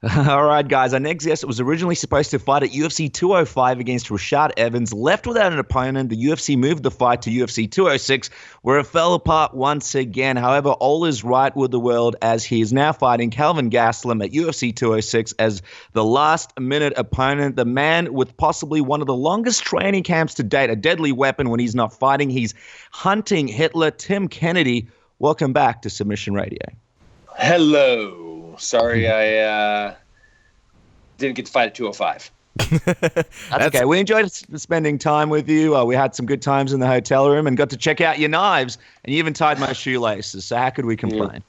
All right, guys. Our next guest was originally supposed to fight at UFC 205 against Rashad Evans. Left without an opponent. The UFC moved the fight to UFC 206, where it fell apart once again. However, all is right with the world as he is now fighting Kelvin Gastelum at UFC 206 as the last-minute opponent. The man with possibly one of the longest training camps to date, a deadly weapon when he's not fighting. He's hunting Hitler. Tim Kennedy, welcome back to Submission Radio. Hello. Sorry, I didn't get to fight at 205. That's okay. We enjoyed spending time with you. We had some good times in the hotel room and got to check out your knives. And you even tied my shoelaces. So how could we complain?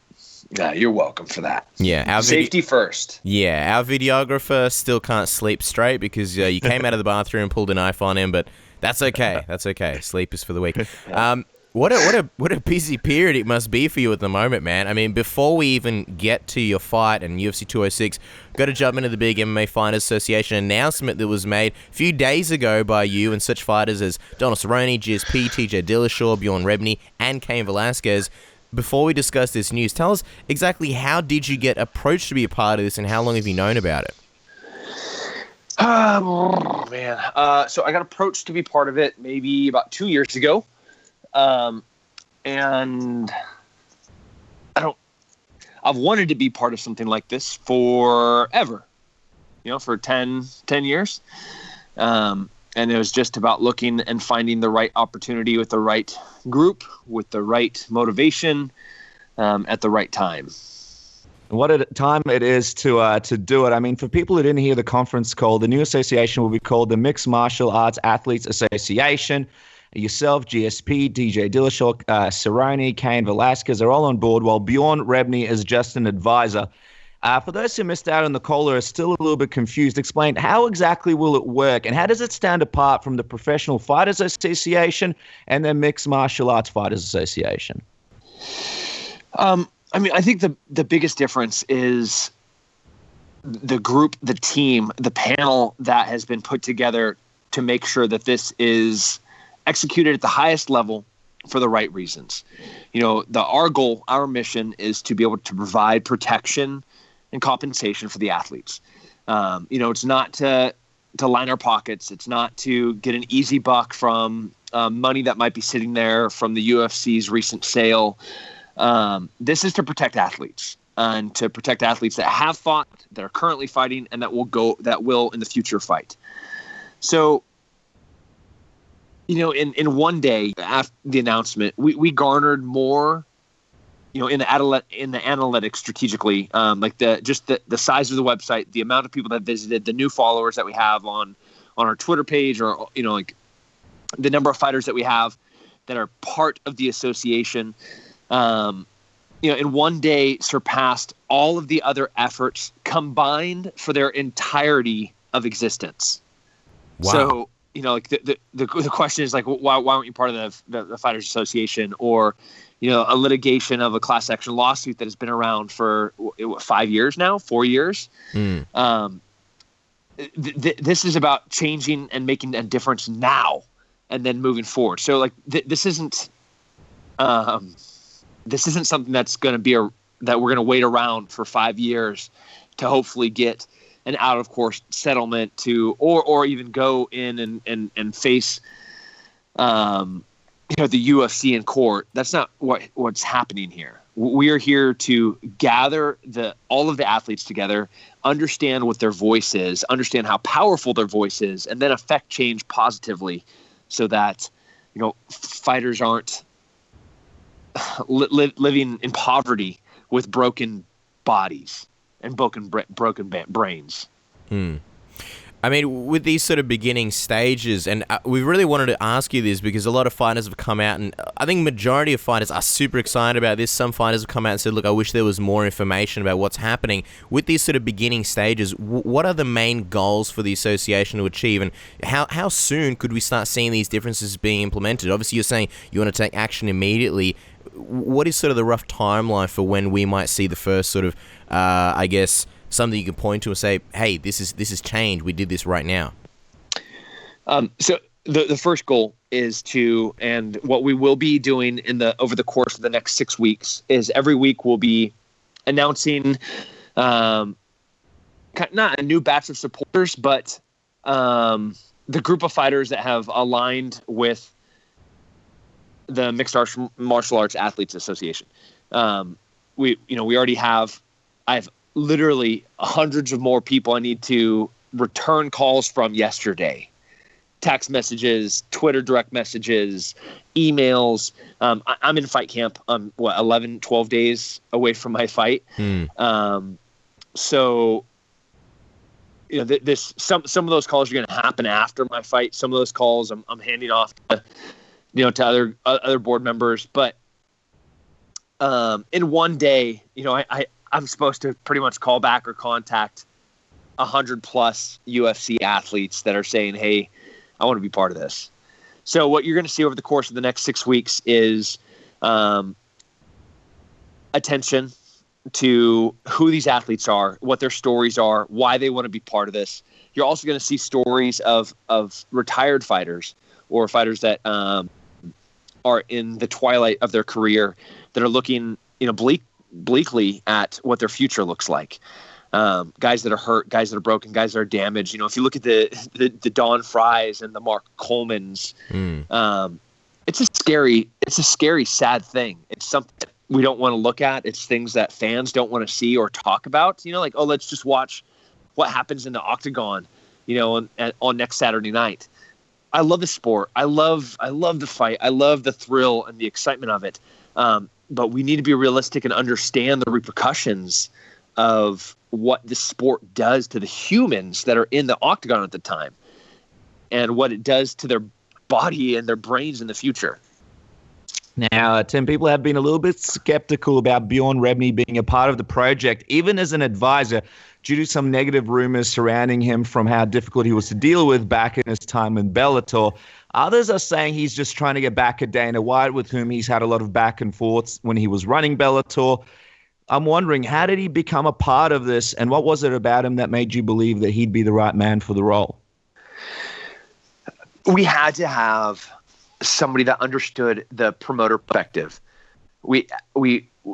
Yeah, you're welcome for that. Yeah, safety first. Yeah, our videographer still can't sleep straight because you came out of the bathroom and pulled a knife on him, but that's okay. That's okay. Sleep is for the weak. What a busy period it must be for you at the moment, man. I mean, before we even get to your fight and UFC 206, got to jump into the big MMA Fighters Association announcement that was made a few days ago by you and such fighters as Donald Cerrone, GSP, TJ Dillashaw, Bjorn, Rebney, and Cain Velasquez. Before we discuss this news, tell us exactly how did you get approached to be a part of this and how long have you known about it? So I got approached to be part of it maybe about 2 years ago. And I've wanted to be part of something like this forever, for 10 years. And it was just about looking and finding the right opportunity with the right group, with the right motivation, at the right time. What a time it is to do it. I mean, for people who didn't hear the conference call, the new association will be called the Mixed Martial Arts Athletes Association. Yourself, GSP, TJ Dillashaw, Cerrone, Cain Velasquez are all on board, while Bjorn Rebney is just an advisor. For those who missed out on the call or are still a little bit confused, explain how exactly will it work and how does it stand apart from the Professional Fighters Association and the Mixed Martial Arts Fighters Association? I think the biggest difference is the group, the team, the panel that has been put together to make sure that this is executed at the highest level for the right reasons. Our goal, our mission is to be able to provide protection and compensation for the athletes. It's not to line our pockets. It's not to get an easy buck from money that might be sitting there from the UFC's recent sale. This is to protect athletes and to protect athletes that have fought, that are currently fighting, and that will in the future fight. So, in one day after the announcement, we garnered more, in the analytics strategically, like the size of the website, the amount of people that visited, the new followers that we have on our Twitter page, or like the number of fighters that we have that are part of the association, in one day surpassed all of the other efforts combined for their entirety of existence. Wow. So, the question is like, why aren't you part of the Fighters Association, or, a litigation of a class action lawsuit that has been around for 5 years now, 4 years. This is about changing and making a difference now and then moving forward. So like this isn't something that's going to be that we're going to wait around for 5 years to hopefully get an out of court settlement to, or even go in and face, the UFC in court. That's not what's happening here. We are here to gather all of the athletes together, understand what their voice is, understand how powerful their voice is, and then affect change positively, so that fighters aren't living in poverty with broken bodies and broken brains. I mean, with these sort of beginning stages, and we really wanted to ask you this because a lot of fighters have come out, and I think majority of fighters are super excited about this. Some fighters have come out and said, look, I wish there was more information about what's happening. With these sort of beginning stages, what are the main goals for the association to achieve, and how soon could we start seeing these differences being implemented? Obviously, you're saying you want to take action immediately. What is sort of the rough timeline for when we might see the first sort of, something you can point to and say, hey, this is changed. We did this right now. So the first goal is to, and what we will be doing over the course of the next 6 weeks, is every week we'll be announcing not a new batch of supporters, but the group of fighters that have aligned with the Mixed Martial Arts Athletes Association. We already have. I have literally hundreds of more people I need to return calls from yesterday. Text messages, Twitter direct messages, emails. I'm in fight camp. I'm 11, 12 days away from my fight. So, some of those calls are going to happen after my fight. Some of those calls I'm handing off to other board members. But in one day, I'm supposed to pretty much call back or contact 100+ UFC athletes that are saying, "Hey, I want to be part of this." So what you're going to see over the course of the next 6 weeks is attention to who these athletes are, what their stories are, why they want to be part of this. You're also going to see stories of retired fighters or fighters that are in the twilight of their career that are looking, bleakly at what their future looks like. Guys that are hurt, guys that are broken, guys that are damaged. If you look at the Don Fries and the Mark Colemans, it's a scary, sad thing. It's something that we don't want to look at. It's things that fans don't want to see or talk about. Let's just watch what happens in the octagon, on next Saturday night. I love the sport. I love the fight. I love the thrill and the excitement of it. But we need to be realistic and understand the repercussions of what the sport does to the humans that are in the octagon at the time and what it does to their body and their brains in the future. Now, Tim, people have been a little bit skeptical about Bjorn Rebney being a part of the project, even as an advisor, due to some negative rumors surrounding him from how difficult he was to deal with back in his time in Bellator. Others are saying he's just trying to get back at Dana White, with whom he's had a lot of back and forths when he was running Bellator. I'm wondering, how did he become a part of this, and what was it about him that made you believe that he'd be the right man for the role? We had to have somebody that understood the promoter perspective. We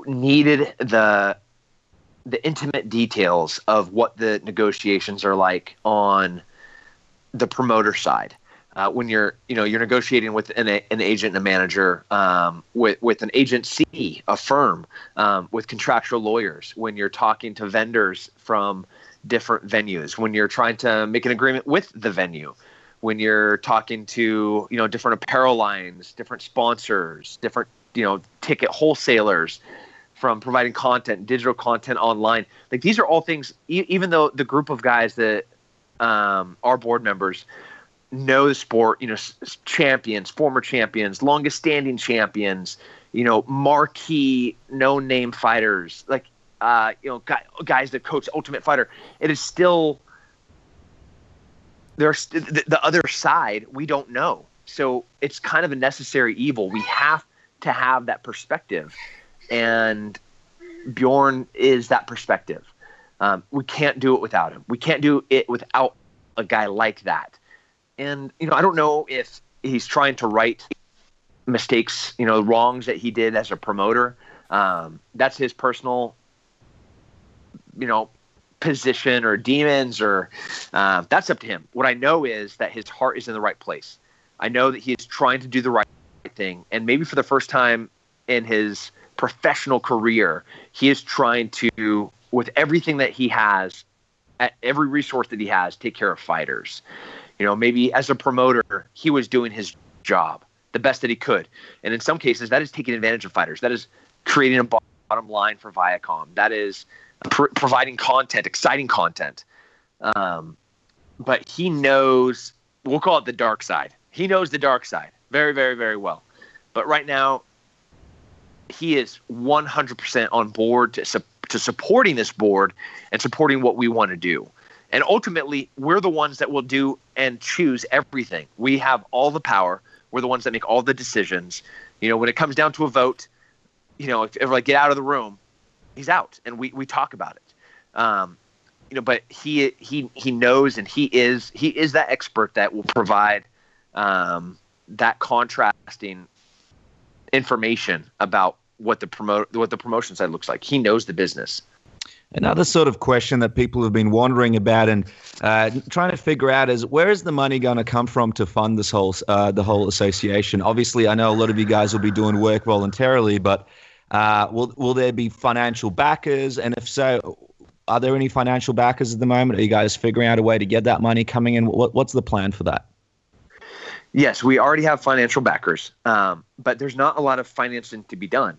needed the intimate details of what the negotiations are like on the promoter side. When you're negotiating with an agent and a manager, with an agency, a firm, with contractual lawyers, when you're talking to vendors from different venues, when you're trying to make an agreement with the venue, when you're talking to, different apparel lines, different sponsors, different, ticket wholesalers, from providing content, digital content online. Like, these are all things, even though the group of guys that are board members know the sport, champions, former champions, longest standing champions, marquee no-name fighters, like, guys that coach Ultimate Fighter. It is still, there's the other side we don't know. So it's kind of a necessary evil. We have to have that perspective. And Bjorn is that perspective. We can't do it without him. We can't do it without a guy like that. And, I don't know if he's trying to right mistakes, wrongs that he did as a promoter. That's his personal, position or demons, or that's up to him. What I know is that his heart is in the right place. I know that he is trying to do the right thing. And maybe for the first time in his professional career, he is trying to, with everything that he has, at every resource that he has, take care of fighters. Maybe as a promoter, he was doing his job the best that he could. And in some cases, that is taking advantage of fighters. That is creating a bottom line for Viacom. That is providing content, exciting content. But he knows, we'll call it the dark side. He knows the dark side very, very, very well. But right now, he is 100% on board to supporting this board and supporting what we want to do. And ultimately, we're the ones that will do and choose everything. We have all the power. We're the ones that make all the decisions. When it comes down to a vote, if ever get out of the room, he's out, and we talk about it. But he knows, and he is that expert that will provide that contrasting information about what the promotion side looks like. He knows the business. Another sort of question that people have been wondering about and trying to figure out is, where is the money going to come from to fund this whole the whole association? Obviously, I know a lot of you guys will be doing work voluntarily, but will there be financial backers? And if so, are there any financial backers at the moment? Are you guys figuring out a way to get that money coming in? What's the plan for that? Yes, we already have financial backers, but there's not a lot of financing to be done.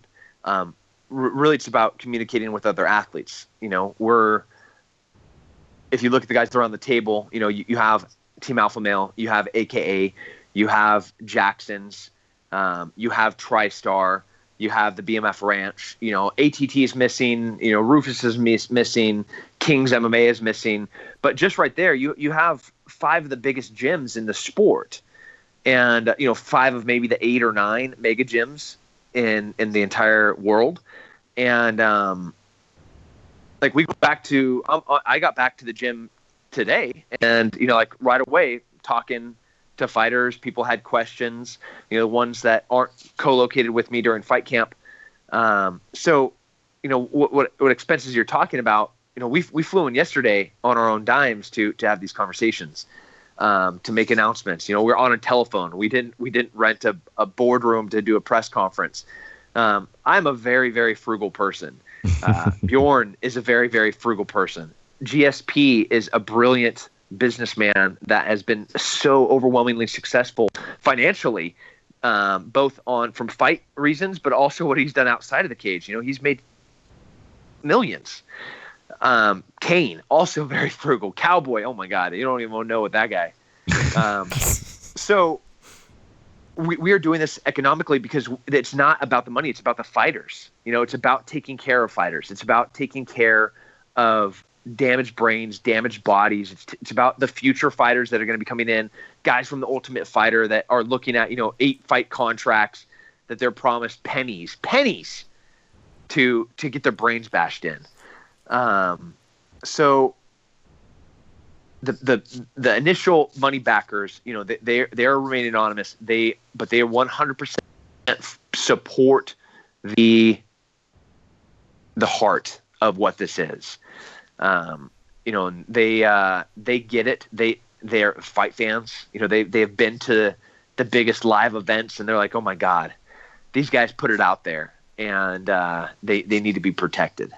Really, it's about communicating with other athletes. If you look at the guys that are on the table, you have Team Alpha Male, you have AKA, you have Jackson's, you have TriStar, you have the BMF Ranch, ATT is missing, Rufus is missing, King's MMA is missing. But just right there, you have 5 of the biggest gyms in the sport, and 5 of maybe the 8 or 9 mega gyms in the entire world. And we go back to I got back to the gym today, and right away talking to fighters. People had questions, ones that aren't co-located with me during fight camp. So what expenses you're talking about, we flew in yesterday on our own dimes to have these conversations, to make announcements. We're on a telephone. We didn't rent a boardroom to do a press conference. I'm a very, very frugal person. Bjorn is a very, very frugal person. GSP is a brilliant businessman that has been so overwhelmingly successful financially, both from fight reasons, but also what he's done outside of the cage. He's made millions. Cain, also very frugal. Cowboy, oh my God, you don't even know what that guy. So we are doing this economically because it's not about the money. It's about the fighters. It's about taking care of fighters. It's about taking care of damaged brains, damaged bodies. It's about the future fighters that are going to be coming in, guys from the Ultimate Fighter that are looking at, 8 fight contracts that they're promised pennies to get their brains bashed in. So the initial money backers, they are remaining anonymous. But they 100% support the heart of what this is. And they get it. They're fight fans. They have been to the biggest live events, and they're like, oh my God, these guys put it out there, and they need to be protected.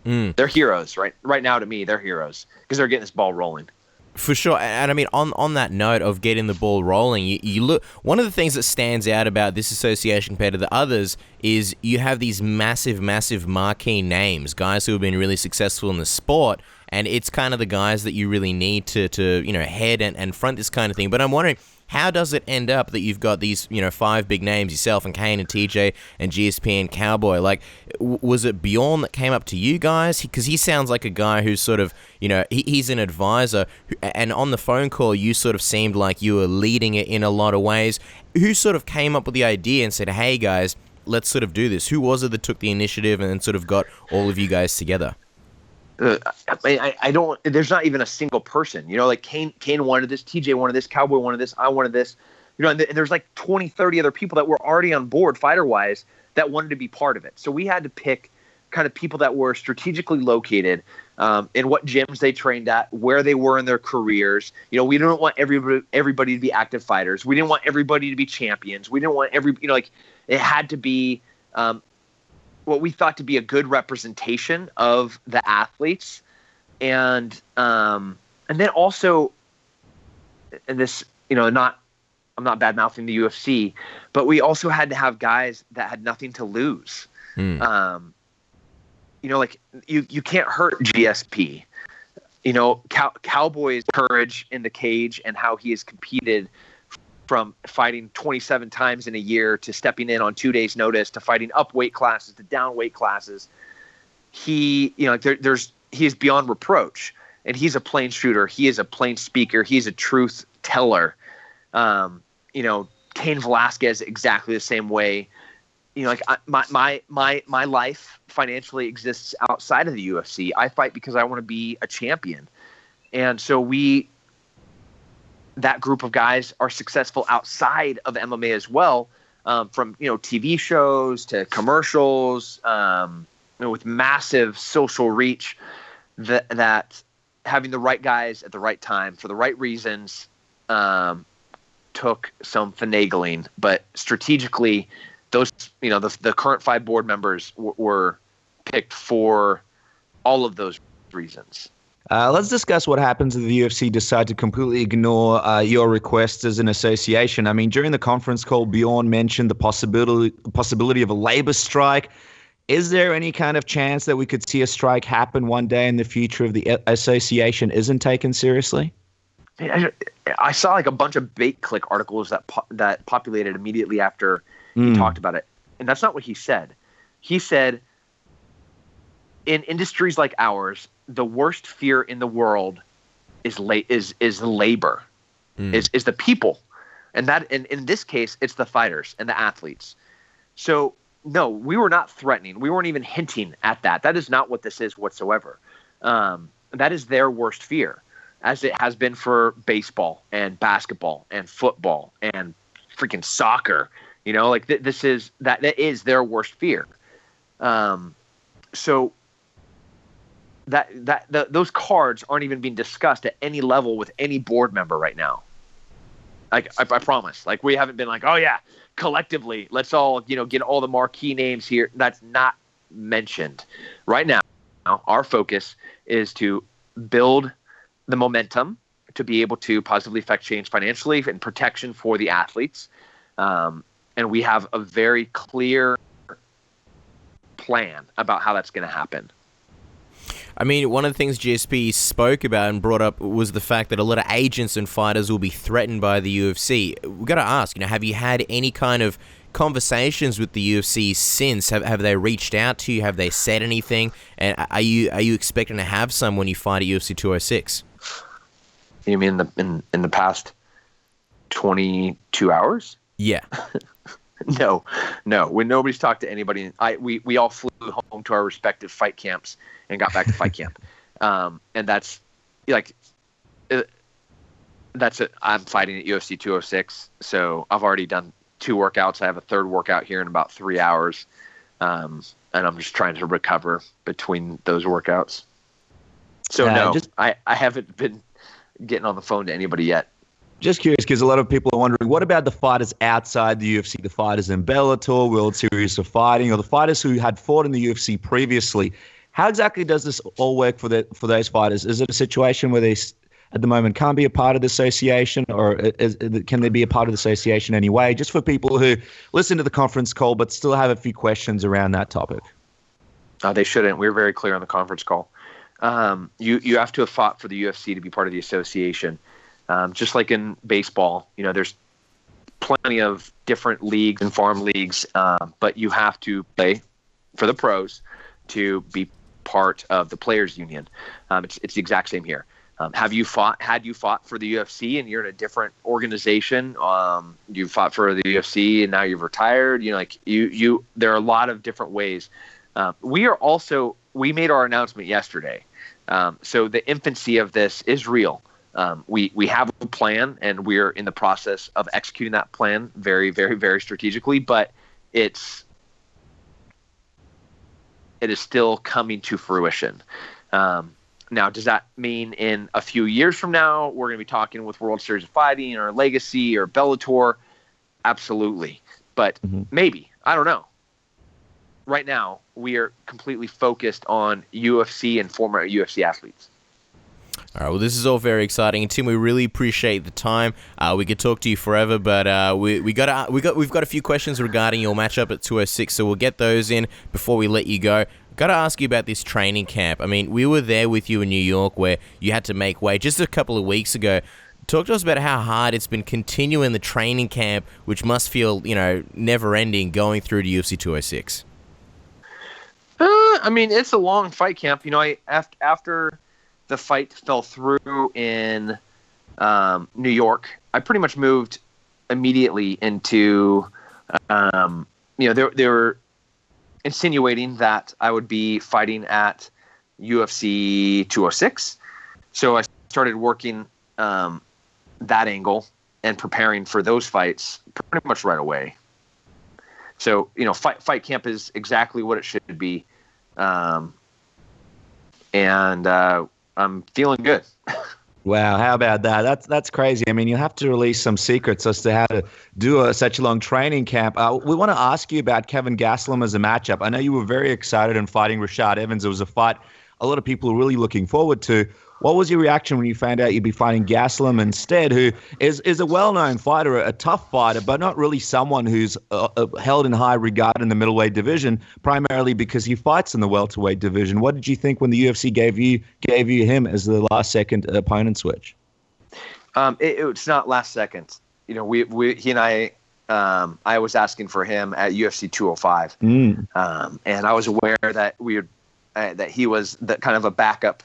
They're heroes, right? Right now, to me, they're heroes because they're getting this ball rolling. For sure. And I mean, on that note of getting the ball rolling, you look, one of the things that stands out about this association compared to the others is you have these massive marquee names, guys who have been really successful in the sport, and it's kind of the guys that you really need to head and front this kind of thing. But I'm wondering, how does it end up that you've got these, 5 big names, yourself and Cain and TJ and GSP and Cowboy? Like, was it Bjorn that came up to you guys? Because he sounds like a guy who's sort of, he's an advisor. And on the phone call, you sort of seemed like you were leading it in a lot of ways. Who sort of came up with the idea and said, hey, guys, let's sort of do this? Who was it that took the initiative and sort of got all of you guys together? I don't. There's not even a single person. Like Cain wanted this, TJ wanted this, Cowboy wanted this, I wanted this. And there's like 20, 30 other people that were already on board fighter wise that wanted to be part of it. So we had to pick kind of people that were strategically located, in what gyms they trained at, where they were in their careers. We didn't want everybody to be active fighters. We didn't want everybody to be champions. We didn't want it had to be what we thought to be a good representation of the athletes, and then also, and this, I'm not bad mouthing the UFC, but we also had to have guys that had nothing to lose. You can't hurt GSP. Cowboy's courage in the cage and how he has competed, from fighting 27 times in a year to stepping in on 2 days' notice to fighting up weight classes to down weight classes. He is beyond reproach, and he's a plain shooter. He is a plain speaker. He's a truth teller. Cain Velasquez exactly the same way. My life financially exists outside of the UFC. I fight because I want to be a champion, and so that group of guys are successful outside of MMA as well, from TV shows to commercials, with massive social reach, that having the right guys at the right time for the right reasons took some finagling, but strategically, those the current 5 board members were picked for all of those reasons. Let's discuss what happens if the UFC decide to completely ignore your request as an association. I mean, during the conference call, Bjorn mentioned the possibility of a labor strike. Is there any kind of chance that we could see a strike happen one day in the future if the association isn't taken seriously? I saw like a bunch of bait click articles that populated immediately after he talked about it, and that's not what he said. He said, in industries like ours, the worst fear in the world is labor, is the people, and in this case, it's the fighters and the athletes. So no, we were not threatening. We weren't even hinting at that. That is not what this is whatsoever. That is their worst fear, as it has been for baseball and basketball and football and freaking soccer. Like this is that is their worst fear. So those cards aren't even being discussed at any level with any board member right now. Like I promise. Like we haven't been like, oh yeah, collectively, let's all get all the marquee names here. That's not mentioned right now. Our focus is to build the momentum to be able to positively affect change financially and protection for the athletes. And we have a very clear plan about how that's going to happen. I mean, one of the things GSP spoke about and brought up was the fact that a lot of agents and fighters will be threatened by the UFC. We've got to ask, have you had any kind of conversations with the UFC since? Have they reached out to you? Have they said anything? And are you expecting to have some when you fight at UFC 206? You mean in the past 22 hours? Yeah. No. When nobody's talked to anybody, we all flew home to our respective fight camps and got back to fight camp. And that's like, that's it. I'm fighting at UFC 206. So I've already done 2 workouts. I have a 3rd workout here in about 3 hours. And I'm just trying to recover between those workouts. So I haven't been getting on the phone to anybody yet. Just curious, because a lot of people are wondering, what about the fighters outside the UFC, the fighters in Bellator, World Series of Fighting, or the fighters who had fought in the UFC previously? How exactly does this all work for those fighters? Is it a situation where they, at the moment, can't be a part of the association, or can they be a part of the association anyway? Just for people who listen to the conference call but still have a few questions around that topic. They shouldn't. We were very clear on the conference call. You have to have fought for the UFC to be part of the association. Just like in baseball, there's plenty of different leagues and farm leagues, but you have to play for the pros to be part of the players union. It's the exact same here. Had you fought for the UFC and you're in a different organization, you fought for the UFC and now you've retired, there are a lot of different ways. We made our announcement yesterday. So the infancy of this is real. We have a plan, and we're in the process of executing that plan very, very, very strategically, but it is still coming to fruition. Now, does that mean in a few years from now, we're going to be talking with World Series of Fighting or Legacy or Bellator? Absolutely. But maybe. I don't know. Right now, we are completely focused on UFC and former UFC athletes. All right, well, this is all very exciting, and Tim, we really appreciate the time. We could talk to you forever, but we've got a few questions regarding your matchup at 206, so we'll get those in before we let you go. Got to ask you about this training camp. I mean, we were there with you in New York, where you had to make weight just a couple of weeks ago. Talk to us about how hard it's been continuing the training camp, which must feel, never-ending, going through to UFC 206. I mean, it's a long fight camp. After the fight fell through in New York, I pretty much moved immediately into, they were insinuating that I would be fighting at UFC 206. So I started working that angle and preparing for those fights pretty much right away. So, fight camp is exactly what it should be. And I'm feeling good. Wow, how about that? That's crazy. I mean, you have to release some secrets as to how to do such a long training camp. We want to ask you about Kelvin Gastelum as a matchup. I know you were very excited in fighting Rashad Evans. It was a fight a lot of people are really looking forward to. What was your reaction when you found out you'd be fighting Gastelum instead, who is a well-known fighter, a tough fighter, but not really someone who's held in high regard in the middleweight division, primarily because he fights in the welterweight division? What did you think when the UFC gave you him as the last-second opponent switch? It's not last second. You know, he and I was asking for him at UFC 205, and I was aware that that he was kind of a backup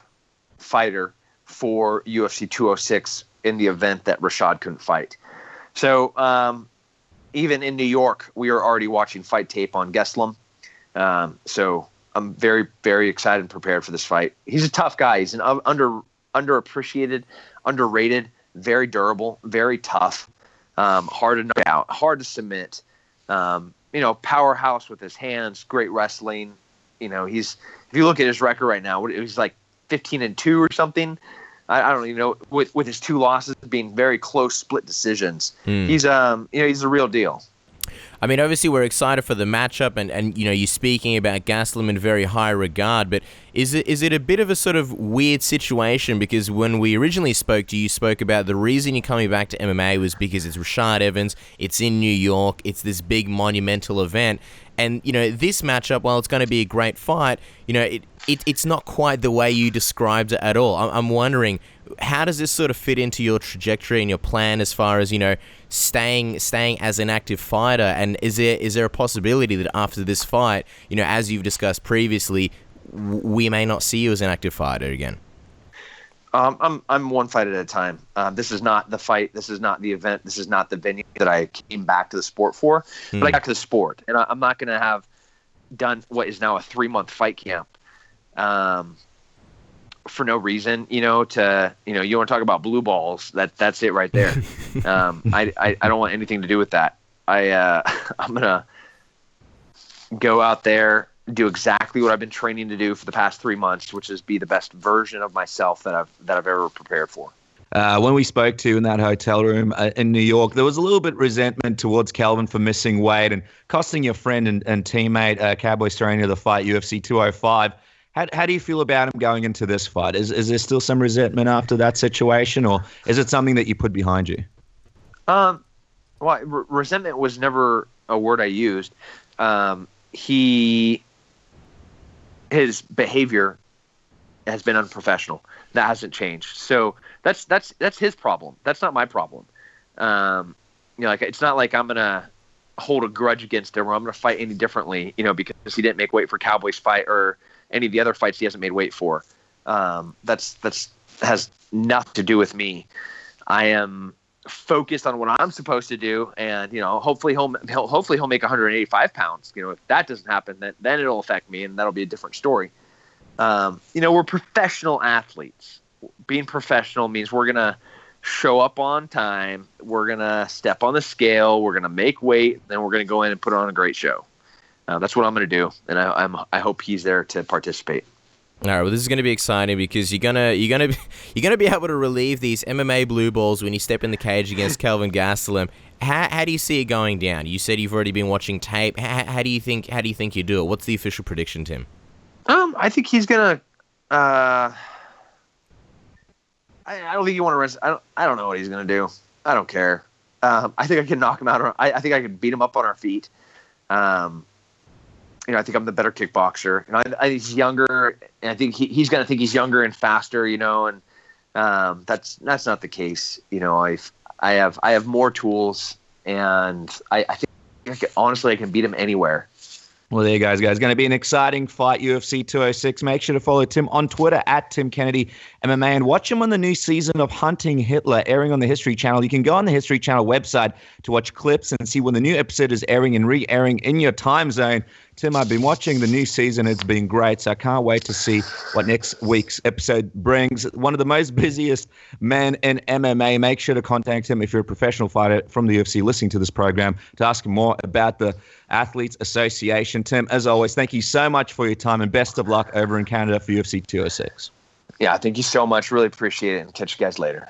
fighter for UFC 206 in the event that Rashad couldn't fight. So even in New York, we were already watching fight tape on Gastelum. So I'm very, very excited and prepared for this fight. He's a tough guy. He's an underappreciated, underrated, very durable, very tough, hard to knock out, hard to submit. Powerhouse with his hands, great wrestling. You know, if you look at his record right now, he's like 15-2 or something. I don't even know, with his two losses being very close split decisions. He's he's a real deal. I mean, obviously we're excited for the matchup, and you know, you're speaking about Gastelum in very high regard, but is it a bit of a sort of weird situation? Because when we originally spoke to you, you spoke about the reason you're coming back to MMA was because it's Rashad Evans, it's in New York, it's this big monumental event. And, you know, this matchup, while it's going to be a great fight, you know, it's not quite the way you described it at all. I'm wondering, how does this sort of fit into your trajectory and your plan as far as, you know, staying as an active fighter? And is there a possibility that after this fight, you know, as you've discussed previously, we may not see you as an active fighter again? I'm one fight at a time. This is not the fight. This is not the event. This is not the venue that I came back to the sport for. But I got to the sport, and I'm not going to have done what is now a 3-month fight camp for no reason. You want to talk about blue balls? That's it right there. I don't want anything to do with that. I'm gonna go out there, do exactly what I've been training to do for the past 3 months, which is be the best version of myself that I've ever prepared for. When we spoke to you in that hotel room in New York, there was a little bit of resentment towards Kelvin for missing weight and costing your friend and teammate Cowboy Cerrone the fight, UFC 205. How do you feel about him going into this fight? Is there still some resentment after that situation, or is it something that you put behind you? Resentment was never a word I used. His behavior has been unprofessional. That hasn't changed. So that's his problem. That's not my problem. It's not like I'm gonna hold a grudge against him or I'm gonna fight any differently, because he didn't make weight for Cowboy's fight or any of the other fights he hasn't made weight for. That's has nothing to do with me. I am focused on what I'm supposed to do, and hopefully he'll make 185 pounds. If that doesn't happen, then it'll affect me, and that'll be a different story. We're professional athletes. Being professional means we're gonna show up on time, we're gonna step on the scale, we're gonna make weight, then we're gonna go in and put on a great show. That's what I'm gonna do, and I hope he's there to participate. All right, well, this is going to be exciting because you're gonna be able to relieve these MMA blue balls when you step in the cage against Kelvin Gastelum. How do you see it going down? You said you've already been watching tape. How do you think you do it? What's the official prediction, Tim? I think he's gonna. I don't think you want to rest. I don't know what he's gonna do. I don't care. I think I can knock him out. I think I can beat him up on our feet. I think I'm the better kickboxer. I think he's younger, and I think he's going to think he's younger and faster. And that's not the case. I have more tools, and I think honestly I can beat him anywhere. Well, there you guys. Going to be an exciting fight, UFC 206. Make sure to follow Tim on Twitter @TimKennedy MMA and watch him on the new season of Hunting Hitler airing on the History Channel. You can go on the History Channel website to watch clips and see when the new episode is airing and re-airing in your time zone. Tim, I've been watching the new season. It's been great, so I can't wait to see what next week's episode brings. One of the most busiest men in MMA. Make sure to contact him if you're a professional fighter from the UFC listening to this program to ask him more about the Athletes Association. Tim, as always, thank you so much for your time and best of luck over in Canada for UFC 206. Yeah, thank you so much. Really appreciate it, and catch you guys later.